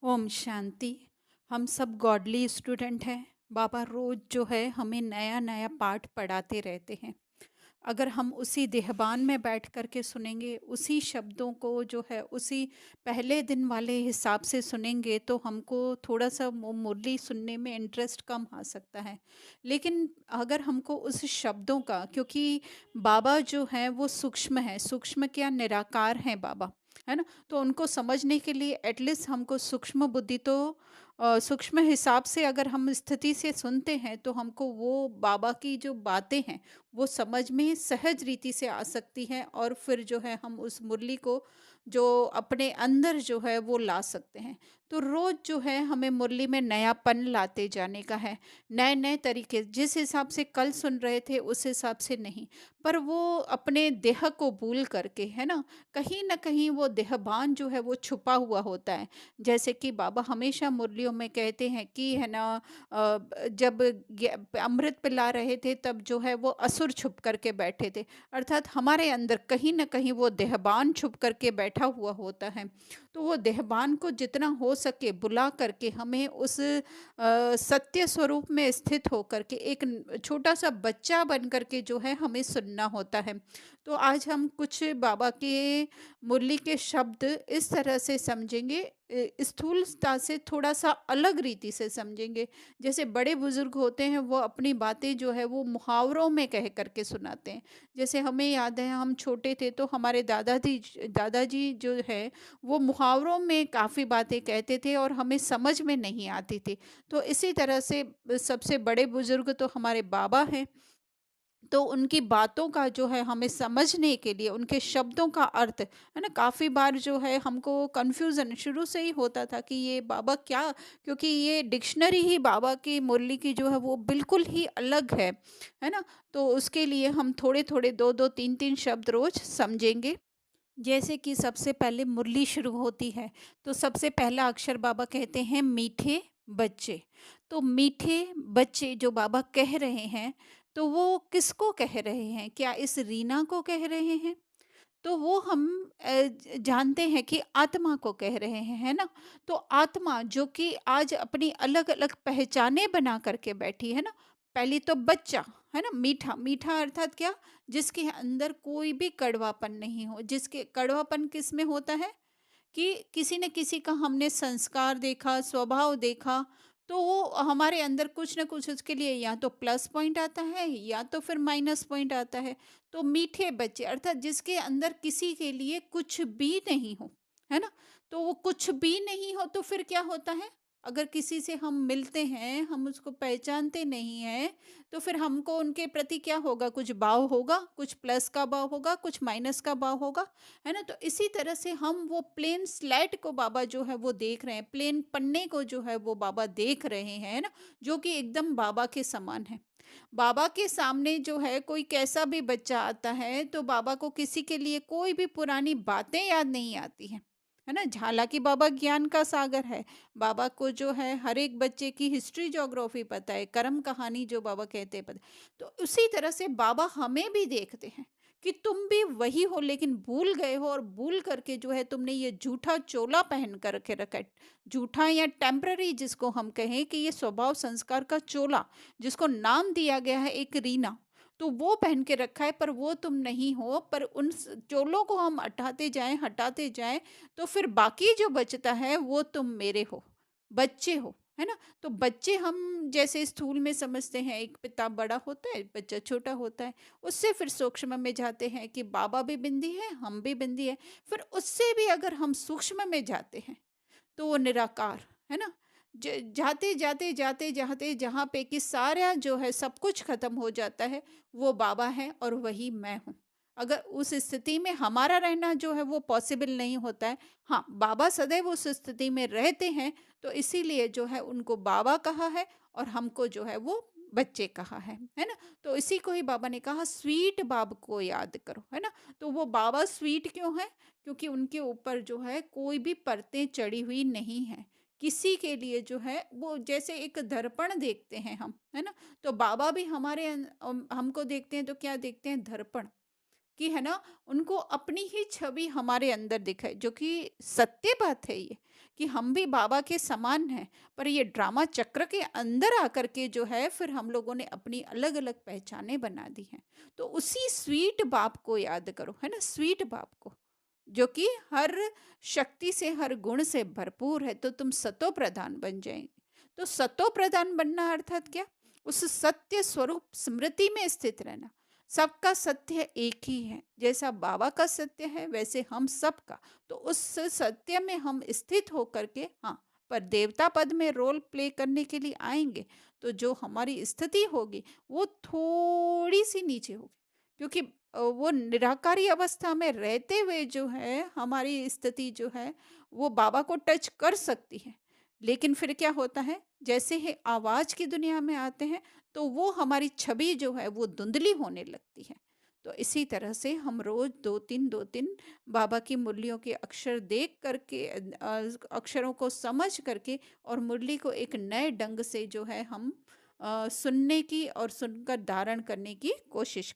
ओम शांति। हम सब godly student हैं। बाबा रोज जो है हमें नया नया पाठ पढ़ाते रहते हैं। अगर हम उसी देहबान में बैठ कर के सुनेंगे, उसी शब्दों को जो है उसी पहले दिन वाले हिसाब से सुनेंगे, तो हमको थोड़ा सा मुरली सुनने में इंटरेस्ट कम आ सकता है। लेकिन अगर हमको उस शब्दों का, क्योंकि बाबा जो है वो सूक्ष्म है, सूक्ष्म क्या निराकार हैं बाबा, है ना। तो उनको समझने के लिए एटलीस्ट हमको सूक्ष्म बुद्धि तो सूक्ष्म हिसाब से अगर हम स्थिति से सुनते हैं, तो हमको वो बाबा की जो बातें हैं वो समझ में सहज रीति से आ सकती हैं, और फिर जो है हम उस मुरली को जो अपने अंदर जो है वो ला सकते हैं। तो रोज जो है हमें मुरली में नयापन लाते जाने का है। नए नए तरीके, जिस हिसाब से कल सुन रहे थे उस हिसाब से नहीं, पर वो अपने देह को भूल करके, है ना, कहीं न कहीं वो देहभान जो है वो छुपा हुआ होता है। जैसे कि बाबा हमेशा मुरलियों में कहते हैं कि, है ना, जब अमृत पिला रहे थे तब जो है वो असुर छुप करके बैठे थे। अर्थात हमारे अंदर कहीं न कहीं वो देहबान छुप करके बैठा हुआ होता है। तो वो देहबान को जितना हो सके बुला करके हमें उस सत्य स्वरूप में स्थित होकर के एक छोटा सा बच्चा बन करके जो है हमें सुनना होता है। तो आज हम कुछ बाबा के मुरली के शब्द इस तरह से समझेंगे, स्थूलता से थोड़ा सा अलग रीति से समझेंगे। जैसे बड़े बुजुर्ग होते हैं, वो अपनी बातें जो है वो मुहावरों में कह करके सुनाते हैं। जैसे हमें याद है, हम छोटे थे तो हमारे दादाजी जो है वो मुहावरों में काफ़ी बातें कहते थे और हमें समझ में नहीं आती थी। तो इसी तरह से सबसे बड़े बुजुर्ग तो हमारे बाबा हैं। तो उनकी बातों का जो है हमें समझने के लिए उनके शब्दों का अर्थ, है ना, काफ़ी बार जो है हमको कन्फ्यूज़न शुरू से ही होता था कि ये बाबा क्या, क्योंकि ये डिक्शनरी ही बाबा की मुरली की जो है वो बिल्कुल ही अलग है ना। तो उसके लिए हम थोड़े-थोड़े 2-2 3-3 शब्द रोज़ समझेंगे। जैसे कि सबसे पहले मुरली शुरू होती है, तो सबसे पहला अक्षर बाबा कहते हैं मीठे बच्चे। तो मीठे बच्चे जो बाबा कह रहे हैं, तो वो किसको कह रहे हैं? क्या इस रीना को कह रहे हैं? तो वो हम जानते हैं कि आत्मा को कह रहे हैं, है ना। तो आत्मा जो कि आज अपनी अलग अलग पहचाने बना करके बैठी है ना। पहली तो बच्चा, है ना, मीठा मीठा अर्थात क्या, जिसके अंदर कोई भी कड़वापन नहीं हो। जिसके कड़वापन किस में होता है कि किसी न किसी का हमने संस्कार देखा, स्वभाव देखा, तो वो हमारे अंदर कुछ न कुछ उसके लिए या तो प्लस पॉइंट आता है या तो फिर माइनस पॉइंट आता है। तो मीठे बच्चे अर्थात जिसके अंदर किसी के लिए कुछ भी नहीं हो, है ना। तो वो कुछ भी नहीं हो तो फिर क्या होता है? अगर किसी से हम मिलते हैं, हम उसको पहचानते नहीं हैं, तो फिर हमको उनके प्रति क्या होगा? कुछ भाव होगा, कुछ प्लस का भाव होगा, कुछ माइनस का भाव होगा, है ना। तो इसी तरह से हम वो प्लेन स्लेट को बाबा जो है वो देख रहे हैं, प्लेन पन्ने को जो है वो बाबा देख रहे हैं, है ना, जो कि एकदम बाबा के समान है। बाबा के सामने जो है कोई कैसा भी बच्चा आता है, तो बाबा को किसी के लिए कोई भी पुरानी बातें याद नहीं आती है ना। हालांकि बाबा ज्ञान का सागर है। बाबा को जो है हर एक बच्चे की हिस्ट्री ज्योग्राफी पता है, कर्म कहानी जो बाबा कहते हैं पता है। तो उसी तरह से बाबा हमें भी देखते हैं कि तुम भी वही हो, लेकिन भूल गए हो, और भूल करके जो है तुमने ये झूठा चोला पहन कर के रखा है। झूठा या टेम्पररी जिसको हम कहें कि ये स्वभाव संस्कार का चोला, जिसको नाम दिया गया है एक रीना, तो वो पहन के रखा है, पर वो तुम नहीं हो। पर उन चोलों को हम हटाते जाएं, तो फिर बाकी जो बचता है वो तुम मेरे हो, बच्चे हो, है ना। तो बच्चे हम जैसे स्थूल में समझते हैं, एक पिता बड़ा होता है, बच्चा छोटा होता है। उससे फिर सूक्ष्म में जाते हैं कि बाबा भी बिंदी है, हम भी बिंदी है। फिर उससे भी अगर हम सूक्ष्म में जाते हैं, तो वो निराकार, है ना। जाते जहाँ पे कि सारा जो है सब कुछ खत्म हो जाता है, वो बाबा है और वही मैं हूँ। अगर उस स्थिति में हमारा रहना जो है वो पॉसिबल नहीं होता है। हाँ, बाबा सदैव उस स्थिति में रहते हैं, तो इसीलिए जो है उनको बाबा कहा है और हमको जो है वो बच्चे कहा है ना। तो इसी को ही बाबा ने कहा स्वीट बाब को याद करो, है ना। तो वो बाबा स्वीट क्यों है? क्योंकि उनके ऊपर जो है कोई भी परतें चढ़ी हुई नहीं है। किसी के लिए जो है वो जैसे एक दर्पण देखते हैं हम, है ना। तो बाबा भी हमारे हमको देखते हैं तो क्या देखते हैं? दर्पण। कि है ना, उनको अपनी ही छवि हमारे अंदर दिखाए, जो कि सत्य बात है ये, कि हम भी बाबा के समान हैं, पर ये ड्रामा चक्र के अंदर आकर के जो है फिर हम लोगों ने अपनी अलग-अलग पहचानें बना दी हैं। तो उसी स्वीट बाप को याद करो, है ना? स्वीट बाप को, जो कि हर शक्ति से, हर गुण से भरपूर है, तो तुम सतो प्रधान बन जाएंगे। तो सतो प्रधान बनना अर्थात क्या? उस सत्य स्वरूप स्मृति में स्थित रहना। सबका सत्य एक ही है, जैसा बाबा का सत्य है वैसे हम सबका। तो उस सत्य में हम स्थित होकर के, हाँ, पर देवता पद में रोल प्ले करने के लिए आएंगे तो जो हमारी स्थिति होगी वो थोड़ी सी नीचे होगी, क्योंकि वो निराकारी अवस्था में रहते हुए जो है हमारी स्थिति जो है वो बाबा को टच कर सकती है। लेकिन फिर क्या होता है, जैसे ही आवाज की दुनिया में आते हैं तो वो हमारी छवि जो है वो धुंधली होने लगती है। तो इसी तरह से हम रोज दो तीन बाबा की मुरलियों के अक्षर देख करके, अक्षरों को समझ करके और मुरली को एक नए ढंग से जो है हम सुनने की और सुनकर धारण करने की कोशिश